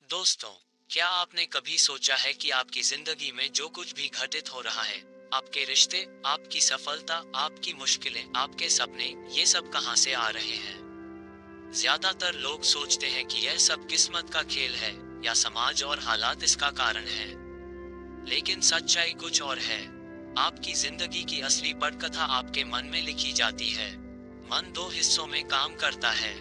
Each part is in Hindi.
दोस्तों, क्या आपने कभी सोचा है कि आपकी जिंदगी में जो कुछ भी घटित हो रहा है, आपके रिश्ते, आपकी सफलता, आपकी मुश्किलें, आपके सपने, ये सब कहां से आ रहे हैं? ज्यादातर लोग सोचते हैं कि यह सब किस्मत का खेल है या समाज और हालात इसका कारण है। लेकिन सच्चाई कुछ और है। आपकी जिंदगी की असली पटकथा आपके मन में लिखी जाती है। मन दो हिस्सों में काम करता है।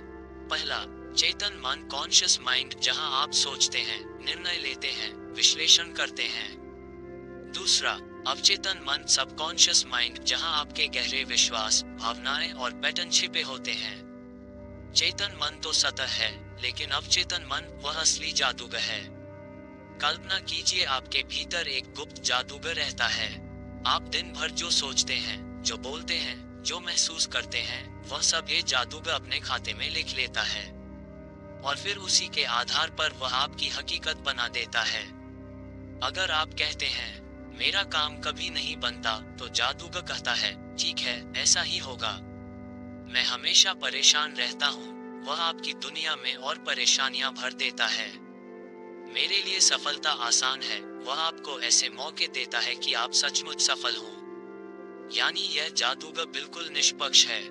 पहला, चेतन मन, कॉन्शियस माइंड, जहां आप सोचते हैं, निर्णय लेते हैं, विश्लेषण करते हैं। दूसरा, अवचेतन मन, सबकॉन्शियस माइंड, जहां आपके गहरे विश्वास, भावनाएं और पैटर्न छिपे होते हैं। चेतन मन तो सतह है, लेकिन अवचेतन मन वह असली जादूगर है। कल्पना कीजिए, आपके भीतर एक गुप्त जादूगर रहता है। आप दिन भर जो सोचते हैं, जो बोलते हैं, जो महसूस करते हैं, वह सब ये जादूगर अपने खाते में लिख लेता है। और फिर उसी के आधार पर वह आपकी हकीकत बना देता है। अगर आप कहते हैं, मेरा काम कभी नहीं बनता, तो जादूगर कहता है, ठीक है, ऐसा ही होगा। मैं हमेशा परेशान रहता हूँ, वह आपकी दुनिया में और परेशानियां भर देता है। मेरे लिए सफलता आसान है, वह आपको ऐसे मौके देता है कि आप सचमुच सफल हों। यानी यह जादूगर बिल्कुल निष्पक्ष है।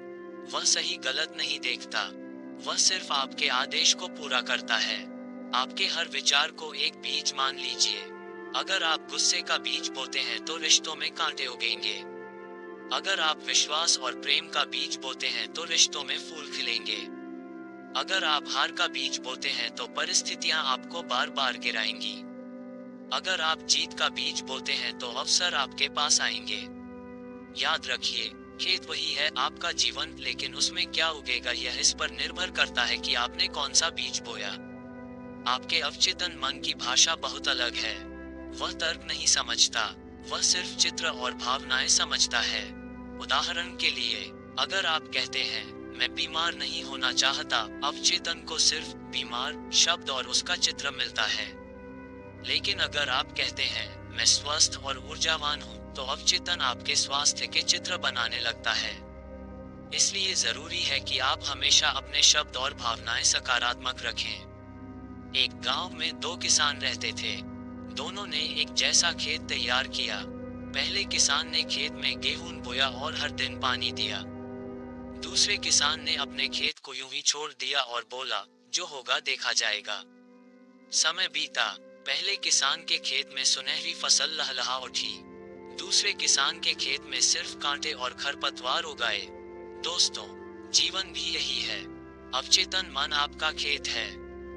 वह सही गलत नहीं देखता। वह सिर्फ आपके आदेश को पूरा करता है। आपके हर विचार को एक बीज मान लीजिए। अगर आप गुस्से का बीज बोते हैं तो रिश्तों में कांटे उगेंगे। अगर आप विश्वास और प्रेम का बीज बोते हैं तो रिश्तों में फूल खिलेंगे। अगर आप हार का बीज बोते हैं तो परिस्थितियां आपको बार बार गिराएंगी। अगर आप जीत का बीज बोते हैं तो अवसर आपके पास आएंगे। याद रखिए, खेत वही है आपका जीवन, लेकिन उसमें क्या उगेगा यह इस पर निर्भर करता है कि आपने कौन सा बीज बोया। आपके अवचेतन मन की भाषा बहुत अलग है। वह तर्क नहीं समझता, वह सिर्फ चित्र और भावनाएं समझता है। उदाहरण के लिए, अगर आप कहते हैं, मैं बीमार नहीं होना चाहता, अवचेतन को सिर्फ बीमार शब्द और उसका चित्र मिलता है। लेकिन अगर आप कहते हैं, मैं स्वस्थ और ऊर्जावान हूँ, तो अवचेतन आपके स्वास्थ्य के चित्र बनाने लगता है। इसलिए जरूरी है कि आप हमेशा अपने शब्द और भावनाएं सकारात्मक रखें। एक गांव में दो किसान रहते थे। दोनों ने एक जैसा खेत तैयार किया। पहले किसान ने खेत में गेहूं बोया और हर दिन पानी दिया। दूसरे किसान ने अपने खेत को यूं ही छोड़ दिया और बोला, जो होगा देखा जाएगा। समय बीता। पहले किसान के खेत में सुनहरी फसल लहलहा उठी। दूसरे किसान के खेत में सिर्फ कांटे और खरपतवार उगाए। दोस्तों, जीवन भी यही है। अवचेतन मन आपका खेत है।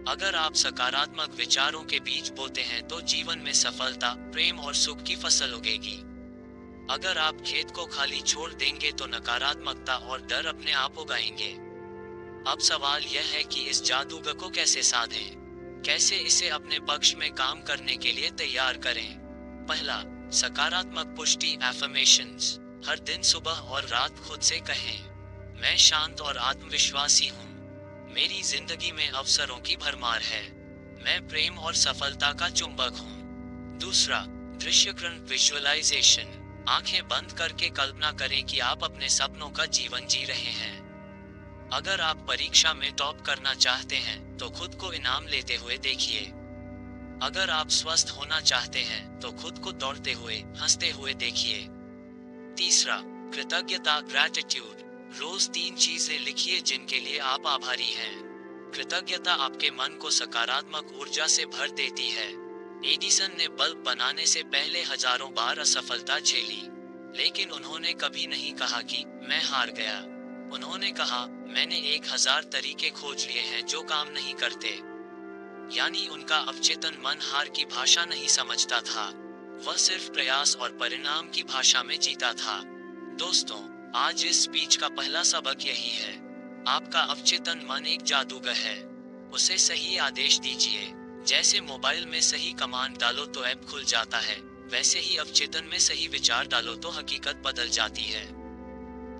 अगर आप सकारात्मक विचारों के बीज बोते हैं तो जीवन में सफलता, प्रेम और सुख की फसल उगेगी। अगर आप खेत को खाली छोड़ देंगे तो नकारात्मकता और डर अपने आप उगाएंगे। अब सवाल यह है कि इस जादूगर को कैसे साधें, कैसे इसे अपने पक्ष में काम करने के लिए तैयार करें। पहला, सकारात्मक पुष्टि, एफर्मेशंस। हर दिन सुबह और रात खुद से कहें, मैं शांत और आत्मविश्वासी हूँ। मेरी जिंदगी में अवसरों की भरमार है। मैं प्रेम और सफलता का चुंबक हूँ। दूसरा, दृश्यकरण, विजुअलाइजेशन। आंखें बंद करके कल्पना करें कि आप अपने सपनों का जीवन जी रहे हैं। अगर आप परीक्षा में टॉप करना चाहते हैं तो खुद को इनाम लेते हुए देखिए। अगर आप स्वस्थ होना चाहते हैं तो खुद को दौड़ते हुए, हंसते हुए देखिए। तीसरा, कृतज्ञता, ग्रैटिट्यूड। रोज 3 चीजें लिखिए जिनके लिए आप आभारी हैं। कृतज्ञता आपके मन को सकारात्मक ऊर्जा से भर देती है। एडिसन ने बल्ब बनाने से पहले हजारों बार असफलता झेली, लेकिन उन्होंने कभी नहीं कहा कि मैं हार गया। उन्होंने कहा, मैंने 1000 तरीके खोज लिए हैं जो काम नहीं करते। यानी उनका अवचेतन मन हार की भाषा नहीं समझता था। वह सिर्फ प्रयास और परिणाम की भाषा में जीता था। दोस्तों, आज इस स्पीच का पहला सबक यही है। आपका अवचेतन मन एक जादूगर है। उसे सही आदेश दीजिए। जैसे मोबाइल में सही कमांड डालो तो ऐप खुल जाता है, वैसे ही अवचेतन में सही विचार डालो तो हकीकत बदल जाती है।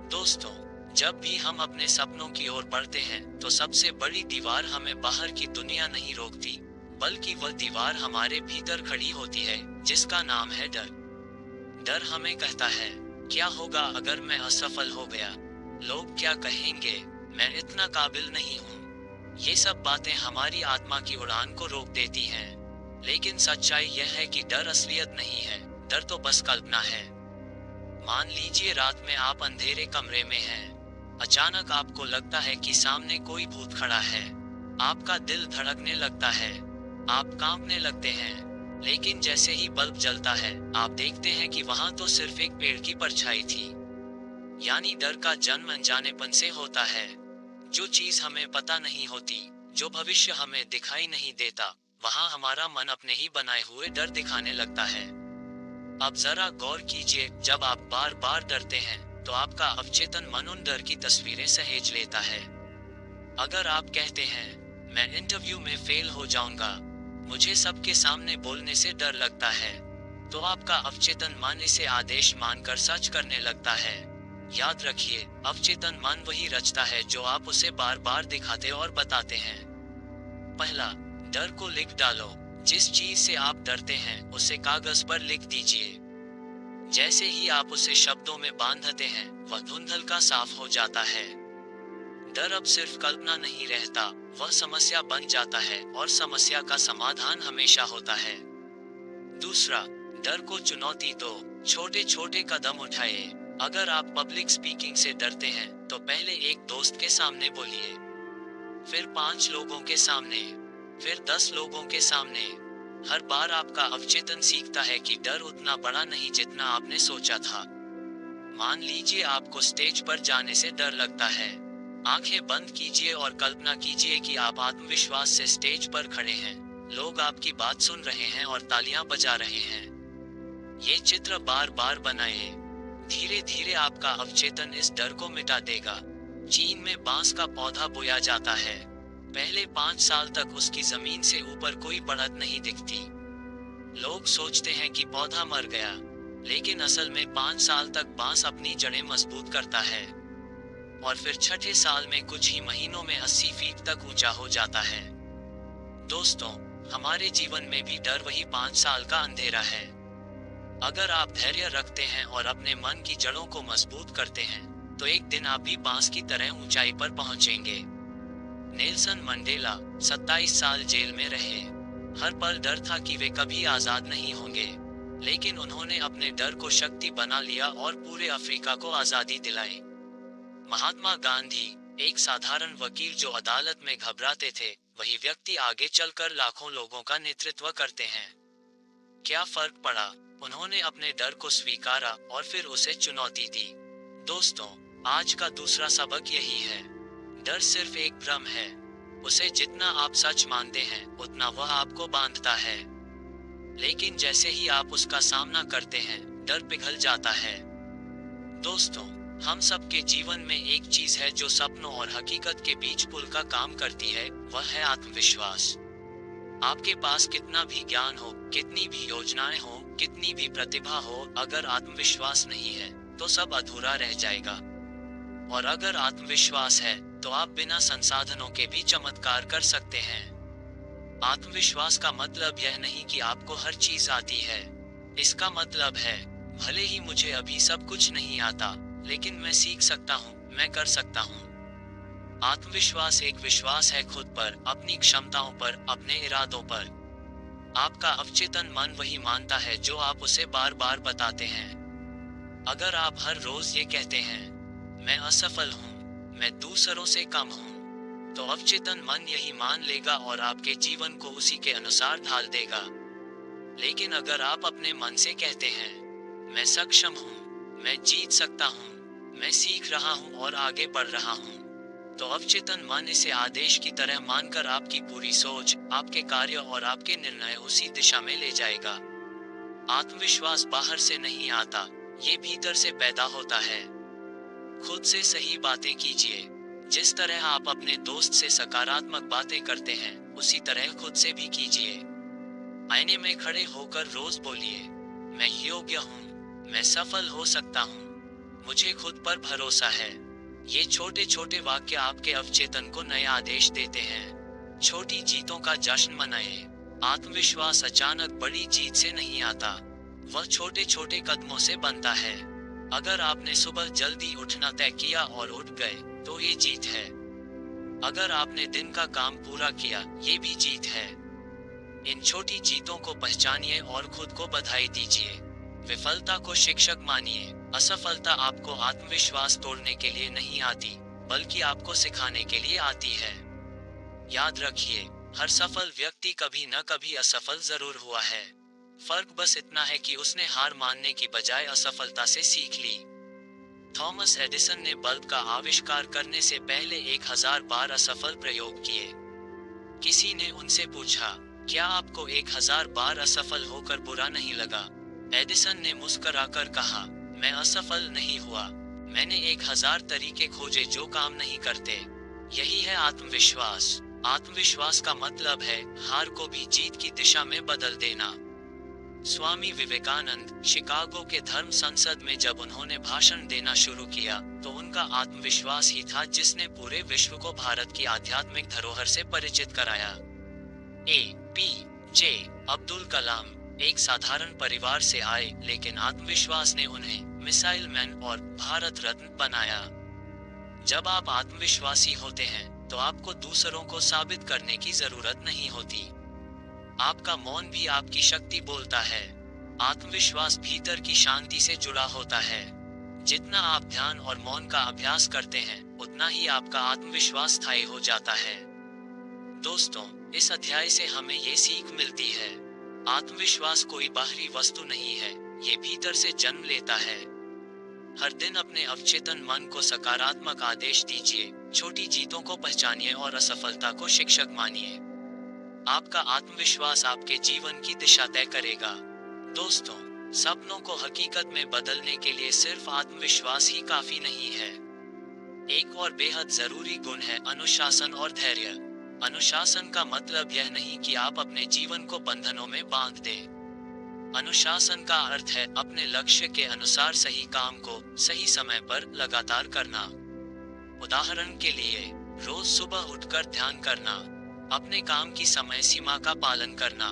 दोस्तों, जब भी हम अपने सपनों की ओर बढ़ते हैं तो सबसे बड़ी दीवार हमें बाहर की दुनिया नहीं रोकती, बल्कि वह दीवार हमारे भीतर खड़ी होती है, जिसका नाम है डर। डर हमें कहता है, क्या होगा अगर मैं असफल हो गया? लोग क्या कहेंगे? मैं इतना काबिल नहीं हूँ। ये सब बातें हमारी आत्मा की उड़ान को रोक देती हैं। लेकिन सच्चाई यह है कि डर असलियत नहीं है, डर तो बस कल्पना है। मान लीजिए रात में आप अंधेरे कमरे में हैं। अचानक आपको लगता है कि सामने कोई भूत खड़ा है। आपका दिल धड़कने लगता है, आप कांपने लगते हैं। लेकिन जैसे ही बल्ब जलता है, आप देखते हैं कि वहां तो सिर्फ एक पेड़ की परछाई थी। यानी डर का जन्म अनजानेपन से होता है। जो चीज हमें पता नहीं होती, जो भविष्य हमें दिखाई नहीं देता, वहां हमारा मन अपने ही बनाए हुए डर दिखाने लगता है। अब जरा गौर कीजिए, जब आप बार बार डरते हैं तो आपका अवचेतन मन उन डर की तस्वीरें सहेज लेता है। अगर आप कहते हैं मैं इंटरव्यू में फेल हो जाऊंगा, मुझे सबके सामने बोलने से डर लगता है, तो आपका अवचेतन मन इसे आदेश मानकर सच करने लगता है। याद रखिए, अवचेतन मन वही रचता है जो आप उसे बार बार दिखाते और बताते हैं। पहला, डर को लिख डालो। जिस चीज से आप डरते हैं उसे कागज पर लिख दीजिए। जैसे ही आप उसे शब्दों में बांधते हैं, वह धुंधलका साफ हो जाता है। डर अब सिर्फ कल्पना नहीं रहता, वह समस्या बन जाता है और समस्या का समाधान हमेशा होता है। दूसरा, डर को चुनौती दो। छोटे छोटे कदम उठाए। अगर आप पब्लिक स्पीकिंग से डरते हैं तो पहले एक दोस्त के सामने बोलिए, फिर 5 लोगों के सामने, फिर 10 लोगों के सामने। हर बार आपका अवचेतन सीखता है कि डर उतना बड़ा नहीं जितना आपने सोचा था। मान लीजिए आपको स्टेज पर जाने से डर लगता है। आंखें बंद कीजिए और कल्पना कीजिए कि आप आत्मविश्वास से स्टेज पर खड़े हैं, लोग आपकी बात सुन रहे हैं और तालियां बजा रहे हैं। ये चित्र बार बार बनाइए। धीरे धीरे आपका अवचेतन इस डर को मिटा देगा। चीन में बांस का पौधा बोया जाता है। पहले 5 साल तक उसकी जमीन से ऊपर कोई बढ़त नहीं दिखती। लोग सोचते हैं कि पौधा मर गया, लेकिन असल में 5 साल तक बांस अपनी जड़ें मजबूत करता है और फिर छठे साल में कुछ ही महीनों में 80 फीट तक ऊंचा हो जाता है। दोस्तों, हमारे जीवन में भी डर वही 5 साल का अंधेरा है। अगर आप धैर्य रखते हैं और अपने मन की जड़ों को मजबूत करते हैं, तो एक दिन आप भी बांस की तरह ऊंचाई पर पहुंचेंगे। नेल्सन मंडेला 27 साल जेल में रहे। हर पल डर था कि वे कभी आजाद नहीं होंगे, लेकिन उन्होंने अपने डर को शक्ति बना लिया और पूरे अफ्रीका को आजादी दिलाई। महात्मा गांधी, एक साधारण वकील जो अदालत में घबराते थे, वही व्यक्ति आगे चलकर लाखों लोगों का नेतृत्व करते हैं। क्या फर्क पड़ा? उन्होंने अपने डर को स्वीकारा और फिर उसे चुनौती दी। दोस्तों, आज का दूसरा सबक यही है, डर सिर्फ एक भ्रम है। उसे जितना आप सच मानते हैं, उतना वह आपको बांधता है। लेकिन जैसे ही आप उसका सामना करते हैं, डर पिघल जाता है। दोस्तों, हम सबके जीवन में एक चीज है जो सपनों और हकीकत के बीच पुल का काम करती है, वह है आत्मविश्वास। आपके पास कितना भी ज्ञान हो, कितनी भी योजनाएं हो, कितनी भी प्रतिभा हो, अगर आत्मविश्वास नहीं है तो सब अधूरा रह जाएगा। और अगर आत्मविश्वास है तो आप बिना संसाधनों के भी चमत्कार कर सकते हैं। आत्मविश्वास का मतलब यह नहीं कि आपको हर चीज आती है। इसका मतलब है, भले ही मुझे अभी सब कुछ नहीं आता, लेकिन मैं सीख सकता हूँ, मैं कर सकता हूँ। आत्मविश्वास एक विश्वास है खुद पर, अपनी क्षमताओं पर, अपने इरादों पर। आपका अवचेतन मन वही मानता है जो आप उसे बार बार बताते हैं। अगर आप हर रोज ये कहते हैं, मैं असफल हूँ, मैं दूसरों से कम हूँ, तो अवचेतन मन यही मान लेगा और आपके जीवन को उसी के अनुसार ढाल देगा। लेकिन अगर आप अपने मन से कहते हैं, मैं सक्षम हूँ, मैं जीत सकता हूँ, मैं सीख रहा हूँ और आगे बढ़ रहा हूँ, तो अवचेतन मन इसे आदेश की तरह मानकर आपकी पूरी सोच, आपके कार्य और आपके निर्णय उसी दिशा में ले जाएगा। आत्मविश्वास बाहर से नहीं आता, ये भीतर से पैदा होता है। खुद से सही बातें कीजिए। जिस तरह आप अपने दोस्त से सकारात्मक बातें करते हैं, उसी तरह खुद से भी कीजिए। आईने में खड़े होकर रोज बोलिए, मैं योग्य हूँ, मैं सफल हो सकता हूँ, मुझे खुद पर भरोसा है। ये छोटे छोटे वाक्य आपके अवचेतन को नया आदेश देते हैं। छोटी जीतों का जश्न मनाएं। आत्मविश्वास अचानक बड़ी जीत से नहीं आता, वह छोटे छोटे कदमों से बनता है। अगर आपने सुबह जल्दी उठना तय किया और उठ गए, तो ये जीत है। अगर आपने दिन का काम पूरा किया, ये भी जीत है। इन छोटी जीतों को पहचानिए और खुद को बधाई दीजिए। विफलता को शिक्षक मानिए। असफलता आपको आत्मविश्वास तोड़ने के लिए नहीं आती, बल्कि आपको सिखाने के लिए आती है। याद रखिए, हर सफल व्यक्ति कभी न कभी असफल जरूर हुआ है। फर्क बस इतना है कि उसने हार मानने की बजाय असफलता से सीख ली। थॉमस एडिसन ने बल्ब का आविष्कार करने से पहले 1000 बार असफल प्रयोग किए। किसी ने उनसे पूछा, क्या आपको 1000 बार असफल होकर बुरा नहीं लगा? एडिसन ने मुस्कुराकर कहा, मैं असफल नहीं हुआ, मैंने 1000 तरीके खोजे जो काम नहीं करते। यही है आत्मविश्वास। आत्मविश्वास का मतलब है हार को भी जीत की दिशा में बदल देना। स्वामी विवेकानंद शिकागो के धर्म संसद में जब उन्होंने भाषण देना शुरू किया, तो उनका आत्मविश्वास ही था जिसने पूरे विश्व को भारत की आध्यात्मिक धरोहर से परिचित कराया। ए.पी.जे. अब्दुल कलाम एक साधारण परिवार से आए, लेकिन आत्मविश्वास ने उन्हें मिसाइल मैन और भारत रत्न बनाया। जब आप आत्मविश्वासी होते हैं, तो आपको दूसरों को साबित करने की जरूरत नहीं होती। आपका मौन भी आपकी शक्ति बोलता है। आत्मविश्वास भीतर की शांति से जुड़ा होता है। जितना आप ध्यान और मौन का अभ्यास करते हैं, उतना ही आपका आत्मविश्वास स्थायी हो जाता है। दोस्तों, इस अध्याय से हमें ये सीख मिलती है, आत्मविश्वास कोई बाहरी वस्तु नहीं है, ये भीतर से जन्म लेता है। हर दिन अपने अवचेतन मन को सकारात्मक आदेश दीजिए, छोटी जीतों को पहचानिए और असफलता को शिक्षक मानिए। आपका आत्मविश्वास आपके जीवन की दिशा तय करेगा। दोस्तों, सपनों को हकीकत में बदलने के लिए सिर्फ आत्मविश्वास ही काफी नहीं है। एक और बेहद जरूरी गुण है अनुशासन और धैर्य। अनुशासन का मतलब यह नहीं कि आप अपने जीवन को बंधनों में बांध दें। अनुशासन का अर्थ है अपने लक्ष्य के अनुसार सही काम को सही समय पर लगातार करना। उदाहरण के लिए, रोज सुबह उठकर ध्यान करना, अपने काम की समय सीमा का पालन करना,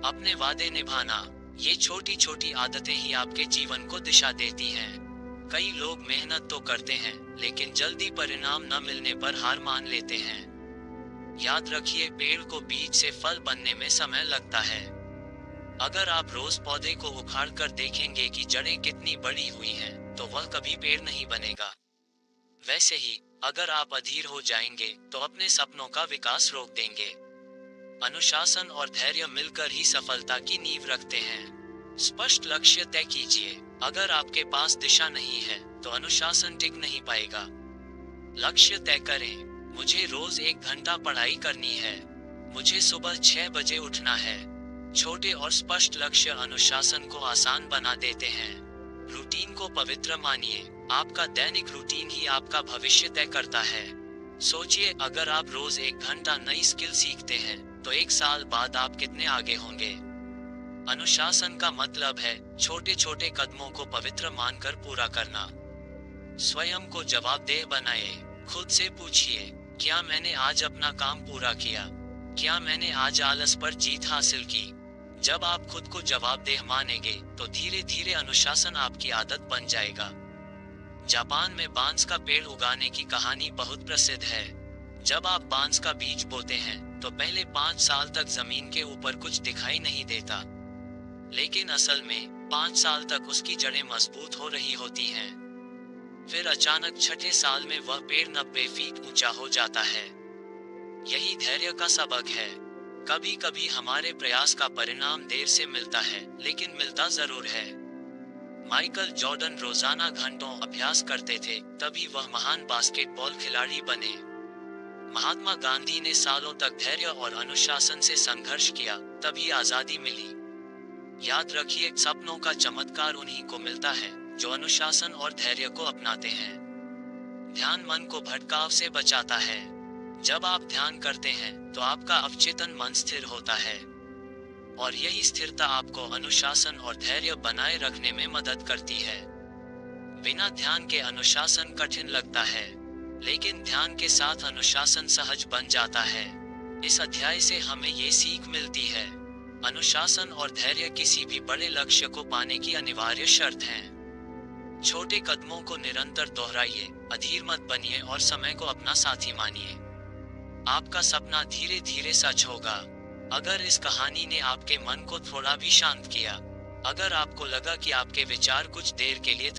अपने वादे निभाना। ये छोटी छोटी आदतें ही आपके जीवन को दिशा देती हैं। कई लोग मेहनत तो करते हैं, लेकिन जल्दी परिणाम न मिलने पर हार मान लेते हैं। याद रखिए, पेड़ को बीज से फल बनने में समय लगता है। अगर आप रोज पौधे को उखाड़ कर देखेंगे कि जड़ें कितनी बड़ी हुई हैं, तो वह कभी पेड़ नहीं बनेगा। वैसे ही, अगर आप अधीर हो जाएंगे, तो अपने सपनों का विकास रोक देंगे। अनुशासन और धैर्य मिलकर ही सफलता की नींव रखते हैं। स्पष्ट लक्ष्य तय कीजिए। अगर आपके पास दिशा नहीं है, तो अनुशासन टिक नहीं पाएगा। लक्ष्य तय करें, मुझे रोज 1 घंटा पढ़ाई करनी है, मुझे सुबह 6 बजे उठना है। छोटे और स्पष्ट लक्ष्य अनुशासन को आसान बना देते हैं। रूटीन को पवित्र मानिए। आपका दैनिक रूटीन ही आपका भविष्य तय करता है। सोचिए, अगर आप रोज 1 घंटा नई स्किल सीखते हैं, तो 1 साल बाद आप कितने आगे होंगे। अनुशासन का मतलब है छोटे छोटे कदमों को पवित्र मानकर पूरा करना। स्वयं को जवाबदेह बनाए। खुद से पूछिए, क्या मैंने आज अपना काम पूरा किया? क्या मैंने आज आलस पर जीत हासिल की? जब आप खुद को जवाबदेह मानेंगे, तो धीरे धीरे अनुशासन आपकी आदत बन जाएगा। जापान में बांस का पेड़ उगाने की कहानी बहुत प्रसिद्ध है। जब आप बांस का बीज बोते हैं, तो पहले 5 साल तक जमीन के ऊपर कुछ दिखाई नहीं देता, लेकिन असल में 5 साल तक उसकी जड़ें मजबूत हो रही होती हैं। फिर अचानक 6ठे साल में वह पेड़ 90 फीट ऊंचा हो जाता है। यही धैर्य का सबक है। कभी कभी हमारे प्रयास का परिणाम देर से मिलता है, लेकिन मिलता जरूर है। माइकल जॉर्डन रोजाना घंटों अभ्यास करते थे, तभी वह महान बास्केटबॉल खिलाड़ी बने। महात्मा गांधी ने सालों तक धैर्य और अनुशासन से संघर्ष किया, तभी आजादी मिली। याद रखिए, सपनों का चमत्कार उन्हीं को मिलता है जो अनुशासन और धैर्य को अपनाते हैं। ध्यान मन को भटकाव से बचाता है। जब आप ध्यान करते हैं, तो आपका अवचेतन मन स्थिर होता है, और यही स्थिरता आपको अनुशासन और धैर्य बनाए रखने में मदद करती है। बिना ध्यान के अनुशासन कठिन लगता है, लेकिन ध्यान के साथ अनुशासन सहज बन जाता है। इस अध्याय से हमें ये सीख मिलती है, अनुशासन और धैर्य किसी भी बड़े लक्ष्य को पाने की अनिवार्य शर्त हैं। छोटे कदमों को निरंतर दोहराइए, अधीर मत बनिए और समय को अपना साथी मानिए। आपका सपना धीरे धीरे सच होगा। अगर इस कहानी ने आपके मन को थोड़ा भी शांत किया, अगर आपको लगा कि आपके विचार कुछ देर के लिए